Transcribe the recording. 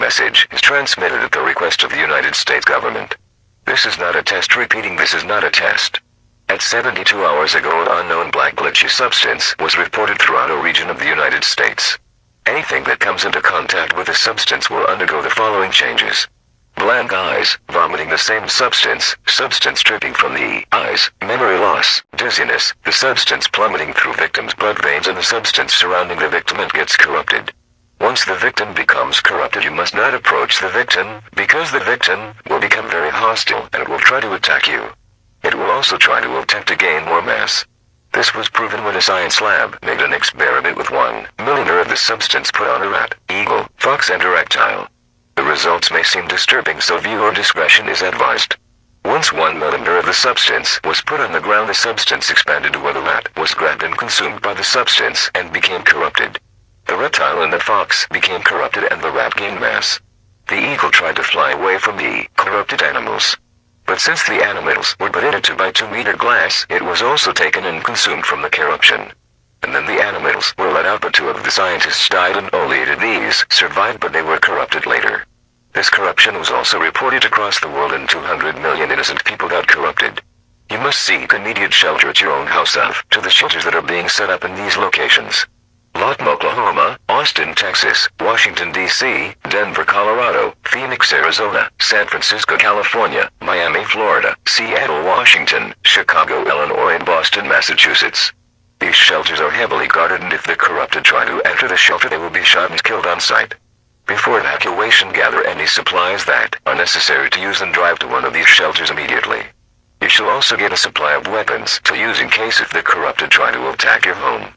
message is transmitted at the request of the United States government. This is not a test. Repeating, this is not a test. At 72 hours ago, an unknown black glitchy substance was reported throughout a region of the United States. Anything that comes into contact with the substance will undergo the following changes. Blank eyes, vomiting the same substance dripping from the eyes, memory loss, dizziness, the substance plummeting through victim's blood veins and the substance surrounding the victim and gets corrupted. Once the victim becomes corrupted, you must not approach the victim, because the victim will become very hostile and it will try to attack you. It will also try to attempt to gain more mass. This was proven when a science lab made an experiment with 1 milliliter of the substance put on a rat, eagle, fox and a reptile. The results may seem disturbing, so viewer discretion is advised. Once 1 milliliter of the substance was put on the ground, the substance expanded to where the rat was grabbed and consumed by the substance and became corrupted. The reptile and the fox became corrupted and the rat gained mass. The eagle tried to fly away from the corrupted animals. But since the animals were but in a 2 by 2 meter glass, it was also taken and consumed from the corruption. And then the animals were let out, but 2 of the scientists died and only 8 of these survived, but they were corrupted later. This corruption was also reported across the world and 200 million innocent people got corrupted. You must seek immediate shelter at your own house to the shelters that are being set up in these locations: Lawton, Oklahoma; Austin, Texas; Washington, D.C., Denver, Colorado; Phoenix, Arizona; San Francisco, California; Miami, Florida; Seattle, Washington; Chicago, Illinois, and Boston, Massachusetts. These shelters are heavily guarded, and if the corrupted try to enter the shelter, they will be shot and killed on sight. Before evacuation, gather any supplies that are necessary to use and drive to one of these shelters immediately. You shall also get a supply of weapons to use in case if the corrupted try to attack your home.